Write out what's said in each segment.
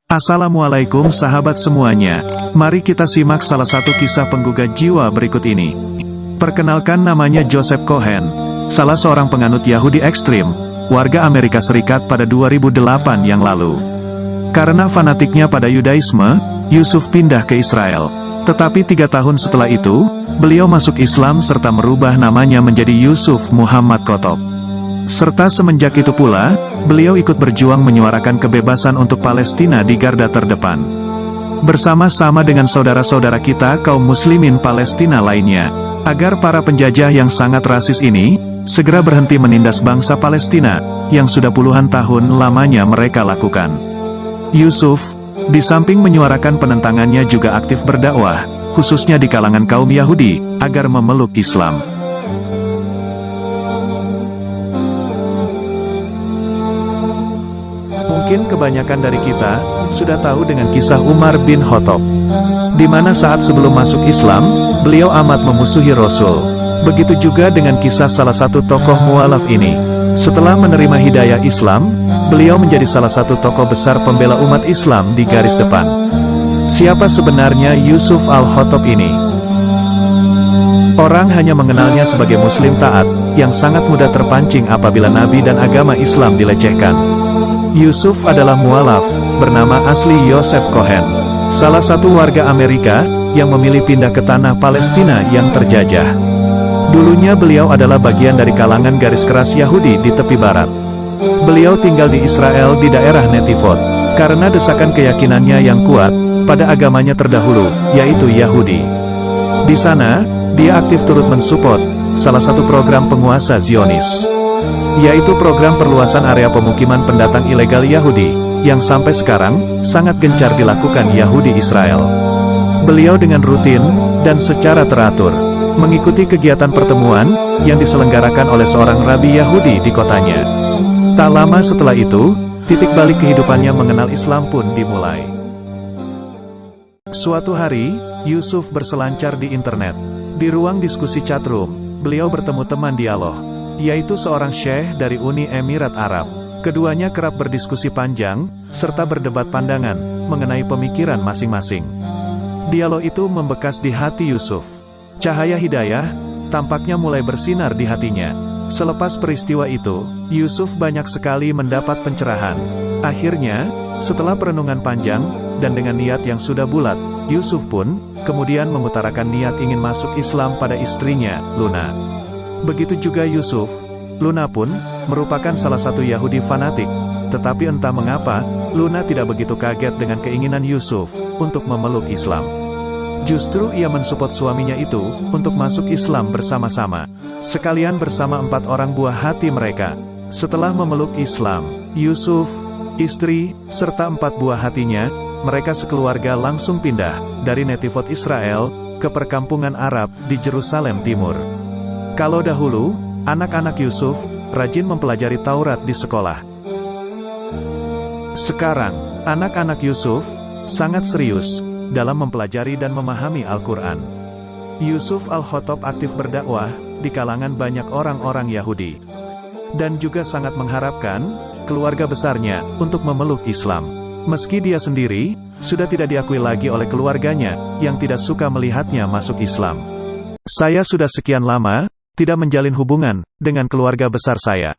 Assalamualaikum sahabat semuanya. Mari kita simak salah satu kisah penggugah jiwa berikut ini. Perkenalkan, namanya Joseph Cohen, salah seorang penganut Yahudi ekstrim, warga Amerika Serikat pada 2008 yang lalu. Karena fanatiknya pada Yudaisme, Yusuf pindah ke Israel. Tetapi 3 tahun setelah itu, beliau masuk Islam serta merubah namanya menjadi Yusuf Muhammad Qutb. Serta semenjak itu pula, beliau ikut berjuang menyuarakan kebebasan untuk Palestina di garda terdepan. Bersama-sama dengan saudara-saudara kita kaum muslimin Palestina lainnya, agar para penjajah yang sangat rasis ini, segera berhenti menindas bangsa Palestina, yang sudah puluhan tahun lamanya mereka lakukan. Yusuf, di samping menyuarakan penentangannya, juga aktif berdakwah, khususnya di kalangan kaum Yahudi, agar memeluk Islam. Mungkin kebanyakan dari kita sudah tahu dengan kisah Umar bin Khattab, di mana saat sebelum masuk Islam, beliau amat memusuhi Rasul. Begitu juga dengan kisah salah satu tokoh mualaf ini. Setelah menerima hidayah Islam, beliau menjadi salah satu tokoh besar pembela umat Islam di garis depan. Siapa sebenarnya Yusuf al-Khattab ini? Orang hanya mengenalnya sebagai muslim taat, yang sangat mudah terpancing apabila nabi dan agama Islam dilecehkan. Yusuf adalah mualaf, bernama asli Joseph Cohen, salah satu warga Amerika, yang memilih pindah ke tanah Palestina yang terjajah. Dulunya beliau adalah bagian dari kalangan garis keras Yahudi di tepi barat. Beliau tinggal di Israel di daerah Netivot, karena desakan keyakinannya yang kuat, pada agamanya terdahulu, yaitu Yahudi. Di sana, dia aktif turut mensupport salah satu program penguasa Zionis, yaitu program perluasan area pemukiman pendatang ilegal Yahudi, yang sampai sekarang, sangat gencar dilakukan Yahudi Israel. Beliau dengan rutin, dan secara teratur, mengikuti kegiatan pertemuan, yang diselenggarakan oleh seorang rabi Yahudi di kotanya. Tak lama setelah itu, titik balik kehidupannya mengenal Islam pun dimulai. Suatu hari, Yusuf berselancar di internet. Di ruang diskusi chatroom, beliau bertemu teman dialog, yaitu seorang syekh dari Uni Emirat Arab. Keduanya kerap berdiskusi panjang, serta berdebat pandangan, mengenai pemikiran masing-masing. Dialog itu membekas di hati Yusuf. Cahaya hidayah, tampaknya mulai bersinar di hatinya. Selepas peristiwa itu, Yusuf banyak sekali mendapat pencerahan. Akhirnya, setelah perenungan panjang, dan dengan niat yang sudah bulat, Yusuf pun, kemudian mengutarakan niat ingin masuk Islam pada istrinya, Luna. Begitu juga Yusuf. Luna pun, merupakan salah satu Yahudi fanatik. Tetapi entah mengapa, Luna tidak begitu kaget dengan keinginan Yusuf, untuk memeluk Islam. Justru ia mensupport suaminya itu, untuk masuk Islam bersama-sama. Sekalian bersama 4 orang buah hati mereka. Setelah memeluk Islam, Yusuf, istri, serta 4 buah hatinya, mereka sekeluarga langsung pindah, dari Netivot Israel, ke perkampungan Arab, di Yerusalem Timur. Kalau dahulu, anak-anak Yusuf, rajin mempelajari Taurat di sekolah. Sekarang, anak-anak Yusuf, sangat serius, dalam mempelajari dan memahami Al-Quran. Yusuf al-Khattab aktif berdakwah, di kalangan banyak orang-orang Yahudi. Dan juga sangat mengharapkan, keluarga besarnya, untuk memeluk Islam. Meski dia sendiri, sudah tidak diakui lagi oleh keluarganya, yang tidak suka melihatnya masuk Islam. Saya sudah sekian lama, tidak menjalin hubungan, dengan keluarga besar saya.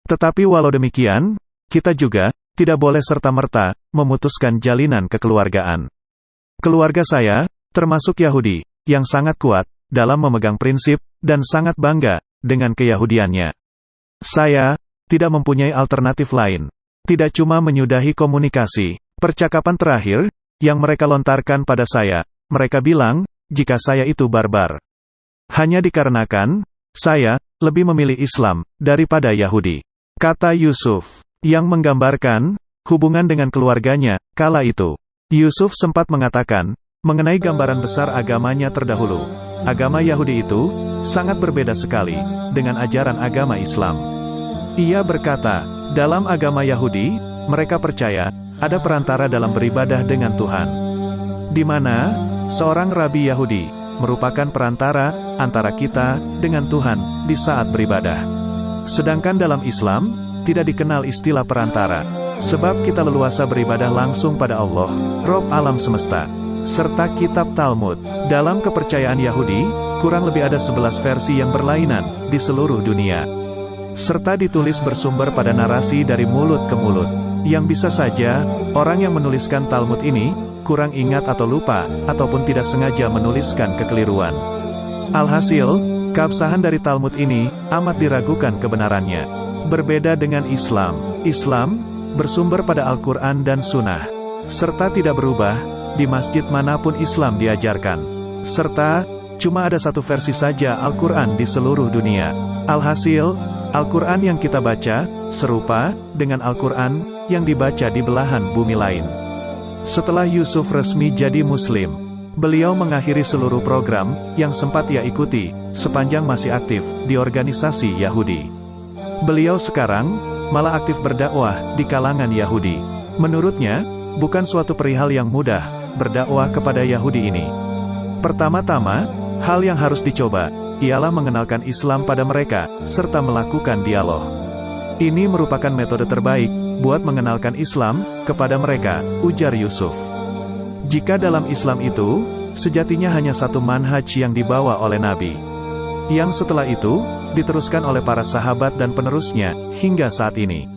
Tetapi walau demikian, kita juga, tidak boleh serta-merta, memutuskan jalinan kekeluargaan. Keluarga saya, termasuk Yahudi, yang sangat kuat, dalam memegang prinsip, dan sangat bangga, dengan keyahudiannya. Saya, tidak mempunyai alternatif lain. Tidak cuma menyudahi komunikasi, percakapan terakhir, yang mereka lontarkan pada saya, mereka bilang, jika saya itu barbar. Hanya dikarenakan, saya, lebih memilih Islam, daripada Yahudi. Kata Yusuf, yang menggambarkan, hubungan dengan keluarganya, kala itu. Yusuf sempat mengatakan, mengenai gambaran besar agamanya terdahulu. Agama Yahudi itu, sangat berbeda sekali, dengan ajaran agama Islam. Ia berkata, dalam agama Yahudi, mereka percaya, ada perantara dalam beribadah dengan Tuhan. Di mana, seorang rabi Yahudi, merupakan perantara antara kita dengan Tuhan di saat beribadah. Sedangkan dalam Islam, tidak dikenal istilah perantara, sebab kita leluasa beribadah langsung pada Allah, Rob alam semesta, serta kitab Talmud. Dalam kepercayaan Yahudi, kurang lebih ada 11 versi yang berlainan di seluruh dunia, serta ditulis bersumber pada narasi dari mulut ke mulut, yang bisa saja orang yang menuliskan Talmud ini kurang ingat atau lupa, ataupun tidak sengaja menuliskan kekeliruan. Alhasil, keabsahan dari Talmud ini amat diragukan kebenarannya. Berbeda dengan Islam, Islam bersumber pada Al-Quran dan Sunnah, serta tidak berubah di masjid manapun Islam diajarkan, serta cuma ada satu versi saja Al-Quran di seluruh dunia. Alhasil, Al-Quran yang kita baca serupa dengan Al-Quran yang dibaca di belahan bumi lain. Setelah Yusuf resmi jadi Muslim, beliau mengakhiri seluruh program yang sempat ia ikuti sepanjang masih aktif di organisasi Yahudi. Beliau sekarang malah aktif berdakwah di kalangan Yahudi. Menurutnya, bukan suatu perihal yang mudah berdakwah kepada Yahudi ini. Pertama-tama, hal yang harus dicoba ialah mengenalkan Islam pada mereka, serta melakukan dialog. Ini merupakan metode terbaik buat mengenalkan Islam kepada mereka, ujar Yusuf. Jika dalam Islam itu, sejatinya hanya satu manhaj yang dibawa oleh Nabi, yang setelah itu diteruskan oleh para sahabat dan penerusnya hingga saat ini.